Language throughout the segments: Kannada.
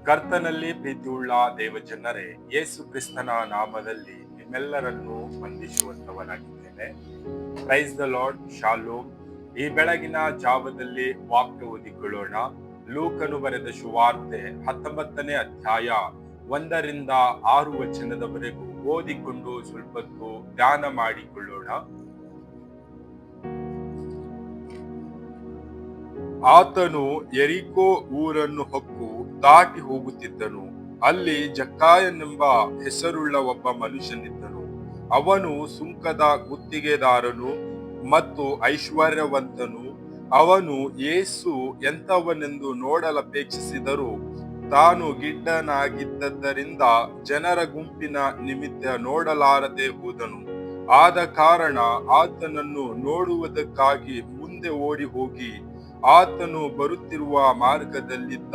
ಕರ್ತನಲ್ಲಿ ಪ್ರೀತಿಯುಳ್ಳ ದೇವಜನರೇ, ಯೇಸು ಕ್ರಿಸ್ತನ ನಾಮದಲ್ಲಿ ನಿಮ್ಮೆಲ್ಲರನ್ನು ವಂದಿಸುವಂತವನಾಗಿದ್ದೇನೆ. ಪ್ರೈಸ್ ದ ಲಾರ್ಡ್, ಶಾಲೋಮ್. ಈ ಬೆಳಗಿನ ಜಾವದಲ್ಲಿ ವಾಕ್ಯ ಓದಿಕೊಳ್ಳೋಣ. ಲೂಕನು ಬರೆದ ಸುವಾರ್ತೆ 19ನೇ ಅಧ್ಯಾಯ 1ರಿಂದ 6 ವಚನದವರೆಗೂ ಓದಿಕೊಂಡು ಸ್ವಲ್ಪ ಧ್ಯಾನ ಮಾಡಿಕೊಳ್ಳೋಣ. ಆತನು ಯೆರಿಕೋ ಊರನ್ನು ಹೊಕ್ಕು ದಾಟಿ ಹೋಗುತ್ತಿದ್ದನು. ಅಲ್ಲಿ ಜಕ್ಕಾಯನೆಂಬ ಹೆಸರುಳ್ಳ ಒಬ್ಬ ಮನುಷ್ಯನಿದ್ದನು. ಅವನು ಸುಂಕದ ಗುತ್ತಿಗೆದಾರನು ಮತ್ತು ಐಶ್ವರ್ಯವಂತನು. ಅವನು ಯೇಸು ಎಂಥವನೆಂದು ನೋಡಲಪೇಕ್ಷಿಸಿದರೂ ತಾನು ಗಿಡ್ಡನಾಗಿದ್ದರಿಂದ ಜನರ ಗುಂಪಿನ ನಿಮಿತ್ತ ನೋಡಲಾರದೆ ಹೋದನು. ಆದ ಕಾರಣ ಆತನನ್ನು ನೋಡುವುದಕ್ಕಾಗಿ ಮುಂದೆ ಓಡಿ ಹೋಗಿ ಆತನು ಬರುತ್ತಿರುವ ಮಾರ್ಗದಲ್ಲಿದ್ದ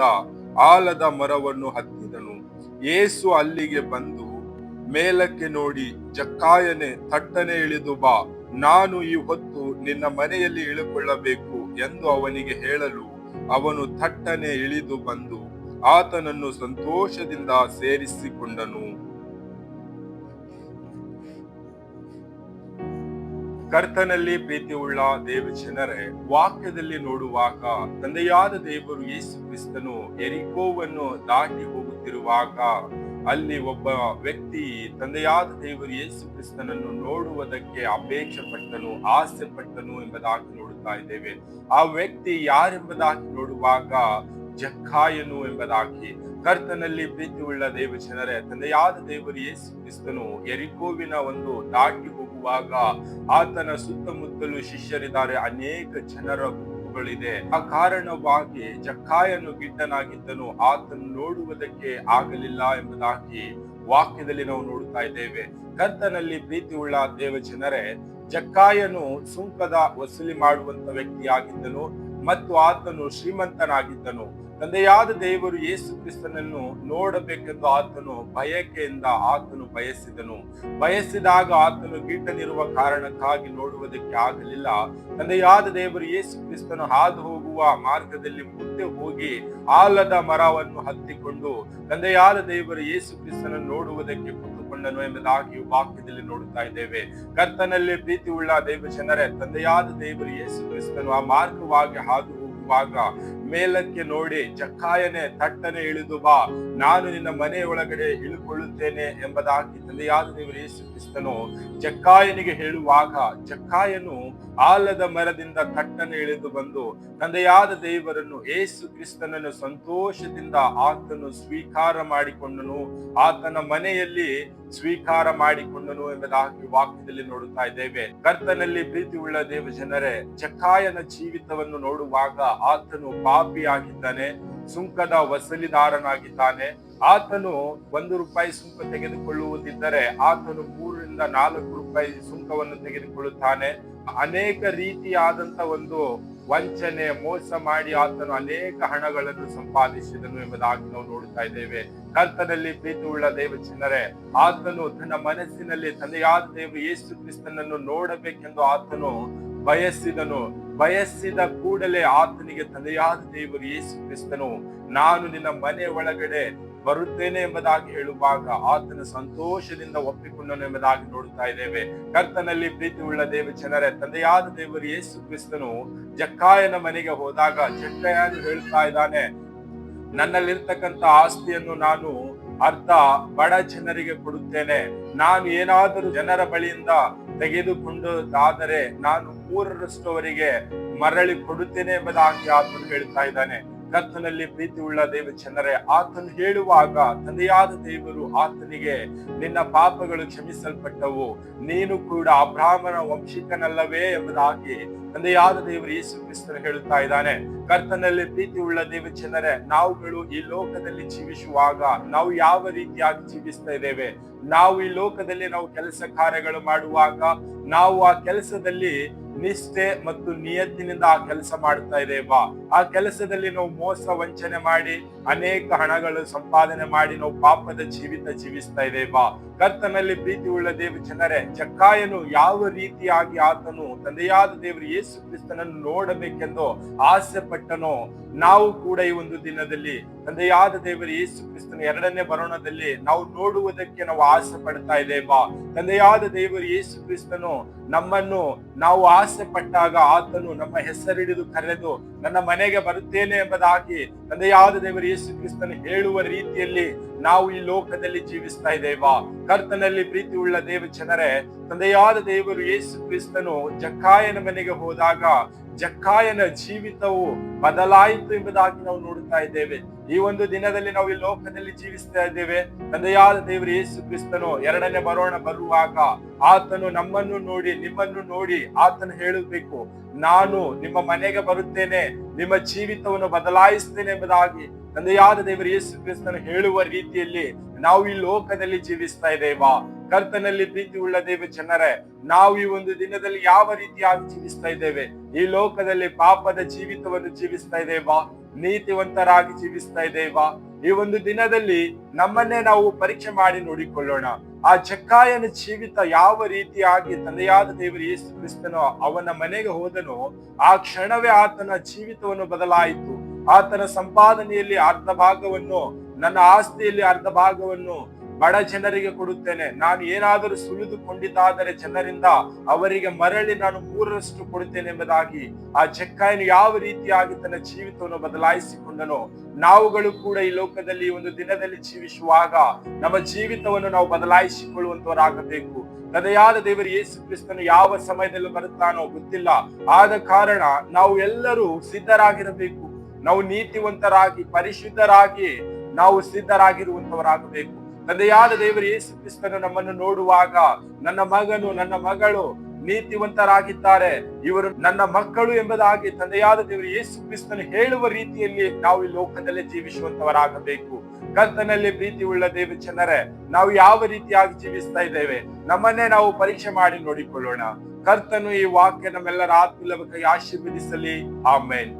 ಆಲದ ಮರವನ್ನು ಹತ್ತಿದನು. ಯೇಸು ಅಲ್ಲಿಗೆ ಬಂದು ಮೇಲಕ್ಕೆ ನೋಡಿ, ಜಕ್ಕಾಯನೇ, ತಟ್ಟನೆ ಇಳಿದು ಬಾ, ನಾನು ಈ ಹೊತ್ತು ನಿನ್ನ ಮನೆಯಲ್ಲಿ ಇಳಿಕೊಳ್ಳಬೇಕು ಎಂದು ಅವನಿಗೆ ಹೇಳಲು ಅವನು ತಟ್ಟನೆ ಇಳಿದು ಬಂದು ಆತನನ್ನು ಸಂತೋಷದಿಂದ ಸೇರಿಸಿಕೊಂಡನು. ಕರ್ತನಲ್ಲಿ ಪ್ರೀತಿಯುಳ್ಳ ದೇವಜನರೇ, ವಾಕ್ಯದಲ್ಲಿ ನೋಡುವಾಗ ತಂದೆಯಾದ ದೇವರು ಯೇಸು ಕ್ರಿಸ್ತನು ಯೆರಿಕೋವನ್ನು ದಾಟಿ ಹೋಗುತ್ತಿರುವಾಗ ಅಲ್ಲಿ ಒಬ್ಬ ವ್ಯಕ್ತಿ ತಂದೆಯಾದ ದೇವರು ಯೇಸು ಕ್ರಿಸ್ತನನ್ನು ನೋಡುವುದಕ್ಕೆ ಅಪೇಕ್ಷೆ ಪಟ್ಟನು, ಆಸೆ ಪಟ್ಟನು ಎಂಬುದಾಗಿ ನೋಡುತ್ತಾ ಇದ್ದೇವೆ. ಆ ವ್ಯಕ್ತಿ ಯಾರೆಂಬುದಾಗಿ ನೋಡುವಾಗ ಜಕ್ಕಾಯನು ಎಂಬುದಾಗಿ. ಕರ್ತನಲ್ಲಿ ಪ್ರೀತಿಯುಳ್ಳ ದೇವಜನರೇ, ತಂದೆಯಾದ ದೇವರು ಯೇಸು ಕ್ರಿಸ್ತನು ಯೆರಿಕೋವಿನ ಒಂದು ದಾಟಿ ಹೋಗುವಾಗ ಆತನ ಸುತ್ತಮುತ್ತಲು ಶಿಷ್ಯರಿದ್ದಾರೆ, ಅನೇಕ ಜನರ ಗುಂಪುಗಳಿದೆ. ಆ ಕಾರಣವಾಗಿ ಜಕ್ಕಾಯನು ಗಿಡ್ಡನಾಗಿದ್ದನು, ಆತನು ನೋಡುವುದಕ್ಕೆ ಆಗಲಿಲ್ಲ ಎಂಬುದಾಗಿ ವಾಕ್ಯದಲ್ಲಿ ನಾವು ನೋಡುತ್ತಾ ಇದ್ದೇವೆ. ಕರ್ತನಲ್ಲಿ ಪ್ರೀತಿಯುಳ್ಳ ದೇವಜನರೇ, ಜಕ್ಕಾಯನು ಸುಂಕದ ವಸೂಲಿ ಮಾಡುವಂತ ವ್ಯಕ್ತಿಯಾಗಿದ್ದನು ಮತ್ತು ಆತನು ಶ್ರೀಮಂತನಾಗಿದ್ದನು. ತಂದೆಯಾದ ದೇವರು ಯೇಸು ಕ್ರಿಸ್ತನನ್ನು ನೋಡಬೇಕೆಂದು ಆತನು ಬಯಕೆಯಿಂದ ಆತನು ಬಯಸಿದಾಗ ಆತನು ಗಿಡ್ಡನಿರುವ ಕಾರಣಕ್ಕಾಗಿ ನೋಡುವುದಕ್ಕೆ ಆಗಲಿಲ್ಲ. ತಂದೆಯಾದ ದೇವರು ಯೇಸು ಕ್ರಿಸ್ತನು ಹಾದು ಹೋಗುವ ಮಾರ್ಗದಲ್ಲಿ ಮುಂದೆ ಹೋಗಿ ಆಲದ ಮರವನ್ನು ಹತ್ತಿಕೊಂಡು ತಂದೆಯಾದ ದೇವರು ಯೇಸು ಕ್ರಿಸ್ತನನ್ನು ನೋಡುವುದಕ್ಕೆ ಕುಳಿತುಕೊಂಡನು ಎಂಬುದಾಗಿ ವಾಕ್ಯದಲ್ಲಿ ನೋಡುತ್ತಾ ಇದ್ದೇವೆ. ಕರ್ತನಲ್ಲಿ ಪ್ರೀತಿಯುಳ್ಳ ದೇವಜನರೇ, ತಂದೆಯಾದ ದೇವರು ಯೇಸು ಕ್ರಿಸ್ತನು ಆ ಮಾರ್ಗವಾಗಿ ಹಾದು ಹೋಗುವಾಗ ಮೇಲಕ್ಕೆ ನೋಡಿ, ಜಕ್ಕಾಯನೇ, ತಟ್ಟನೆ ಇಳಿದು ಬಾ, ನಾನು ನಿನ್ನ ಮನೆಯ ಒಳಗಡೆ ಇಳಿಕೊಳ್ಳುತ್ತೇನೆ ಎಂಬುದಾಗಿ ತಂದೆಯಾದ ದೇವರು ಯೇಸು ಕ್ರಿಸ್ತನು ಜಕ್ಕಾಯನಿಗೆ ಹೇಳುವಾಗ ಜಕ್ಕಾಯನು ಆಲದ ಮರದಿಂದ ತಟ್ಟನೆ ಇಳಿದು ಬಂದು ತಂದೆಯಾದ ದೇವರನ್ನು ಯೇಸು ಕ್ರಿಸ್ತನನ್ನು ಸಂತೋಷದಿಂದ ಆತನು ಸ್ವೀಕಾರ ಮಾಡಿಕೊಂಡನು, ಆತನ ಮನೆಯಲ್ಲಿ ಸ್ವೀಕಾರ ಮಾಡಿಕೊಂಡನು ಎಂಬುದಾಗಿ ವಾಕ್ಯದಲ್ಲಿ ನೋಡುತ್ತಾ ಇದ್ದೇವೆ. ಕರ್ತನಲ್ಲಿ ಪ್ರೀತಿಯುಳ್ಳ ದೇವಜನರೇ, ಜಕ್ಕಾಯನ ಜೀವಿತವನ್ನು ನೋಡುವಾಗ ಆತನು ಪಾಪಿಯಾಗಿದ್ದಾನೆ, ಸುಂಕದ ವಸೂಲಿದಾರನಾಗಿದ್ದಾನೆ. ಆತನು 1 ರೂಪಾಯಿ ಸುಂಕ ತೆಗೆದುಕೊಳ್ಳುವುದಿದ್ದರೆ ಆತನು 3 ರಿಂದ 4 ರೂಪಾಯಿ ಸುಂಕವನ್ನು ತೆಗೆದುಕೊಳ್ಳುತ್ತಾನೆ. ಅನೇಕ ರೀತಿಯಾದಂತ ಒಂದು ವಂಚನೆ, ಮೋಸ ಮಾಡಿ ಆತನು ಅನೇಕ ಹಣಗಳನ್ನು ಸಂಪಾದಿಸಿದನು ಎಂಬುದಾಗಿ ನಾವು ನೋಡುತ್ತಾ ಇದ್ದೇವೆ. ಕರ್ತನಲ್ಲಿ ಪ್ರೀತಿಯುಳ್ಳ ದೇವಜನರೇ, ಆತನು ತನ್ನ ಮನಸ್ಸಿನಲ್ಲಿ ತಂದೆಯಾದ ದೇವರು ಯೇಸು ಕ್ರಿಸ್ತನನ್ನು ನೋಡಬೇಕೆಂದು ಆತನು ಬಯಸಿದ ಕೂಡಲೇ ಆತನಿಗೆ ತಂದೆಯಾದ ದೇವರು ಯೇಸು ಕ್ರಿಸ್ತನು ನಾನು ನಿನ್ನ ಮನೆ ಒಳಗಡೆ ಬರುತ್ತೇನೆ ಎಂಬುದಾಗಿ ಹೇಳುವಾಗ ಆತನ ಸಂತೋಷದಿಂದ ಒಪ್ಪಿಕೊಂಡನು ಎಂಬುದಾಗಿ ನೋಡುತ್ತಾ ಇದ್ದೇವೆ. ಕರ್ತನಲ್ಲಿ ಪ್ರೀತಿಯುಳ್ಳ ದೇವಜನರೇ, ತಂದೆಯಾದ ದೇವರು ಯೇಸು ಕ್ರಿಸ್ತನು ಜಕ್ಕಾಯನ ಮನೆಗೆ ಹೋದಾಗ ಜಕ್ಕಾಯನು ಹೇಳ್ತಾ ಇದ್ದಾನೆ, ನನ್ನಲ್ಲಿರ್ತಕ್ಕಂಥ ಆಸ್ತಿಯನ್ನು ನಾನು ಅರ್ಧ ಬಡ ಜನರಿಗೆ ಕೊಡುತ್ತೇನೆ. ನಾನು ಏನಾದರೂ ಜನರ ಬಳಿಯಿಂದ ತೆಗೆದುಕೊಂಡಾದರೆ ನಾನು 3ರಷ್ಟು ಅವರಿಗೆ ಮರಳಿ ಕೊಡುತ್ತೇನೆ ಎಂಬುದಾಗಿ ಆತನು ಹೇಳ್ತಾ ಇದ್ದಾನೆ. ಕರ್ತನಲ್ಲಿ ಪ್ರೀತಿಯುಳ್ಳ ದೇವಜನರೇ, ಆತನು ಹೇಳುವಾಗ ತಂದೆಯಾದ ದೇವರು ಆತನಿಗೆ ನಿನ್ನ ಪಾಪಗಳು ಕ್ಷಮಿಸಲ್ಪಟ್ಟವು, ನೀನು ಕೂಡ ಅಬ್ರಹಾಮನ ವಂಶಿಕನಲ್ಲವೇ ಎಂಬುದಾಗಿ ತಂದೆಯಾದ ದೇವರು ಯೇಸು ಕ್ರಿಸ್ತನು ಹೇಳುತ್ತಾ ಇದ್ದಾನೆ. ಕರ್ತನಲ್ಲಿ ಪ್ರೀತಿಯುಳ್ಳ ದೇವಜನರೇ, ನಾವುಗಳು ಈ ಲೋಕದಲ್ಲಿ ಜೀವಿಸುವಾಗ ನಾವು ಯಾವ ರೀತಿಯಾಗಿ ಜೀವಿಸ್ತಾ ಇದ್ದೇವೆ? ನಾವು ಈ ಲೋಕದಲ್ಲಿ ನಾವು ಕೆಲಸ ಕಾರ್ಯಗಳು ಮಾಡುವಾಗ ನಾವು ಆ ಕೆಲಸದಲ್ಲಿ ನಿಷ್ಠೆ ಮತ್ತು ನಿಯತ್ತಿನಿಂದ ಆ ಕೆಲಸ ಮಾಡ್ತಾ ಇದ್ದೇವಾ? ಆ ಕೆಲಸದಲ್ಲಿ ನಾವು ಮೋಸ ವಂಚನೆ ಮಾಡಿ ಅನೇಕ ಹಣಗಳು ಸಂಪಾದನೆ ಮಾಡಿ ನಾವು ಪಾಪದ ಜೀವಿತ ಜೀವಿಸ್ತಾ ಇದ್ದೇವಾ? ಕರ್ತನಲ್ಲಿ ಪ್ರೀತಿ ಉಳ್ಳ ದೇವ ಜನರೇ, ಜಕ್ಕಾಯನು ಯಾವ ರೀತಿಯಾಗಿ ಆತನು ತಂದೆಯಾದ ದೇವರು ಯೇಸು ಕ್ರಿಸ್ತನನ್ನು ನೋಡಬೇಕೆಂದು ಆಸೆ ಪಟ್ಟನೋ, ನಾವು ಕೂಡ ಈ ಒಂದು ದಿನದಲ್ಲಿ ತಂದೆಯಾದ ದೇವರು ಯೇಸು ಕ್ರಿಸ್ತನ ಎರಡನೇ ಬರೋಣದಲ್ಲಿ ನಾವು ನೋಡುವುದಕ್ಕೆ ನಾವು ಆಸೆ ಪಡ್ತಾ ಇದ್ದೇವಾ? ತಂದೆಯಾದ ದೇವರು ಯೇಸು ಕ್ರಿಸ್ತನು ನಮ್ಮನ್ನು ನಾವು ಆಸೆ ಪಟ್ಟಾಗ ಆತನು ನಮ್ಮ ಹೆಸರಿಡಿದು ಕರೆದು ನನ್ನ ಮನೆಗೆ ಬರುತ್ತೇನೆ ಎಂಬುದಾಗಿ ತಂದೆಯಾದ ದೇವರು ಯೇಸು ಕ್ರಿಸ್ತನು ಹೇಳುವ ರೀತಿಯಲ್ಲಿ ನಾವು ಈ ಲೋಕದಲ್ಲಿ ಜೀವಿಸ್ತಾ ಇದ್ದೇವಾ? ಕರ್ತನಲ್ಲಿ ಪ್ರೀತಿ ಉಳ್ಳ ದೇವ ಜನರೇ, ತಂದೆಯಾದ ದೇವರು ಯೇಸು ಕ್ರಿಸ್ತನು ಜಕ್ಕಾಯನ ಮನೆಗೆ ಹೋದಾಗ ಜಕ್ಕಾಯನ ಜೀವಿತವು ಬದಲಾಯಿತು ಎಂಬುದಾಗಿ ನಾವು ನೋಡುತ್ತಾ ಇದ್ದೇವೆ. ಈ ಒಂದು ದಿನದಲ್ಲಿ ನಾವು ಈ ಲೋಕದಲ್ಲಿ ಜೀವಿಸ್ತಾ ಇದ್ದೇವೆ. ತಂದೆಯಾದ ದೇವರು ಯೇಸು ಕ್ರಿಸ್ತನು ಎರಡನೇ ಬರುವಾಗ ಆತನು ನಮ್ಮನ್ನು ನೋಡಿ ನಿಮ್ಮನ್ನು ನೋಡಿ ಆತನು ಹೇಳಬೇಕು, ನಾನು ನಿಮ್ಮ ಮನೆಗೆ ಬರುತ್ತೇನೆ, ನಿಮ್ಮ ಜೀವಿತವನ್ನು ಬದಲಾಯಿಸ್ತೇನೆ ಎಂಬುದಾಗಿ ತಂದೆಯಾದ ದೇವರು ಯೇಸು ಕ್ರಿಸ್ತನು ಹೇಳುವ ರೀತಿಯಲ್ಲಿ ನಾವು ಈ ಲೋಕದಲ್ಲಿ ಜೀವಿಸ್ತಾ ಇದ್ದೇವಾ? ಕರ್ತನಲ್ಲಿ ಪ್ರೀತಿ ಉಳ್ಳ ದೇವ ಜನರೇ, ನಾವು ಈ ಒಂದು ದಿನದಲ್ಲಿ ಯಾವ ರೀತಿಯಾಗಿ ಜೀವಿಸ್ತಾ ಇದ್ದೇವೆ? ಈ ಲೋಕದಲ್ಲಿ ಪಾಪದ ಜೀವಿತವನ್ನು ಜೀವಿಸ್ತಾ ಇದ್ದೇವಾ? ನೀತಿವಂತರಾಗಿ ಜೀವಿಸ್ತಾ ಇದ್ದೇವಾ? ಈ ಒಂದು ದಿನದಲ್ಲಿ ನಮ್ಮನ್ನೇ ನಾವು ಪರೀಕ್ಷೆ ಮಾಡಿ ನೋಡಿಕೊಳ್ಳೋಣ. ಆ ಜಕ್ಕಾಯನ ಜೀವಿತ ಯಾವ ರೀತಿಯಾಗಿ ತಂದೆಯಾದ ದೇವರು ಯೇಸು ಕ್ರಿಸ್ತನು ಅವನ ಮನೆಗೆ ಹೋದನು, ಆ ಕ್ಷಣವೇ ಆತನ ಜೀವಿತವನ್ನು ಬದಲಾಯಿತು. ಆತನ ಸಂಪಾದನೆಯಲ್ಲಿ ಅರ್ಧ ಭಾಗವನ್ನು, ನನ್ನ ಆಸ್ತಿಯಲ್ಲಿ ಅರ್ಧ ಭಾಗವನ್ನು ಬಡ ಜನರಿಗೆ ಕೊಡುತ್ತೇನೆ, ನಾನು ಏನಾದರೂ ಸುಳಿದುಕೊಂಡಿದ್ದಾದರೆ ಜನರಿಂದ ಅವರಿಗೆ ಮರಳಿ ನಾನು 3ರಷ್ಟು ಕೊಡುತ್ತೇನೆ ಎಂಬುದಾಗಿ ಆ ಜಕ್ಕಾಯನು ಯಾವ ರೀತಿಯಾಗಿ ತನ್ನ ಜೀವಿತವನ್ನು ಬದಲಾಯಿಸಿಕೊಂಡನೋ, ನಾವುಗಳು ಕೂಡ ಈ ಲೋಕದಲ್ಲಿ ಒಂದು ದಿನದಲ್ಲಿ ಜೀವಿಸುವಾಗ ನಮ್ಮ ಜೀವಿತವನ್ನು ನಾವು ಬದಲಾಯಿಸಿಕೊಳ್ಳುವಂತವರಾಗಬೇಕು. ತಂದೆಯಾದ ದೇವರು ಯೇಸು ಕ್ರಿಸ್ತನು ಯಾವ ಸಮಯದಲ್ಲಿ ಬರುತ್ತಾನೋ ಗೊತ್ತಿಲ್ಲ. ಆದ ಕಾರಣ ನಾವು ಎಲ್ಲರೂ ಸಿದ್ಧರಾಗಿರಬೇಕು. ನಾವು ನೀತಿವಂತರಾಗಿ ಪರಿಶುದ್ಧರಾಗಿ ನಾವು ಸಿದ್ಧರಾಗಿರುವಂತವರಾಗಬೇಕು. ತಂದೆಯಾದ ದೇವರು ಯೇಸು ಕ್ರಿಸ್ತನು ನಮ್ಮನ್ನು ನೋಡುವಾಗ ನನ್ನ ಮಗನು ನನ್ನ ಮಗಳು ನೀತಿವಂತರಾಗಿದ್ದಾರೆ, ಇವರು ನನ್ನ ಮಕ್ಕಳು ಎಂಬುದಾಗಿ ತಂದೆಯಾದ ದೇವರು ಯೇಸು ಕ್ರಿಸ್ತನು ಹೇಳುವ ರೀತಿಯಲ್ಲಿ ನಾವು ಈ ಲೋಕದಲ್ಲಿ ಜೀವಿಸುವಂತವರಾಗಬೇಕು. ಕರ್ತನಲ್ಲಿ ಪ್ರೀತಿ ಉಳ್ಳ ದೇವ ಜನರೇ, ನಾವು ಯಾವ ರೀತಿಯಾಗಿ ಜೀವಿಸ್ತಾ ಇದ್ದೇವೆ? ನಮ್ಮನ್ನೇ ನಾವು ಪರೀಕ್ಷೆ ಮಾಡಿ ನೋಡಿಕೊಳ್ಳೋಣ. ಕರ್ತನು ಈ ವಾಕ್ಯ ನಮ್ಮೆಲ್ಲರ ಆತ್ಮೀಯ ಆಶೀರ್ವದಿಸಲಿ. ಆಮೆನ್.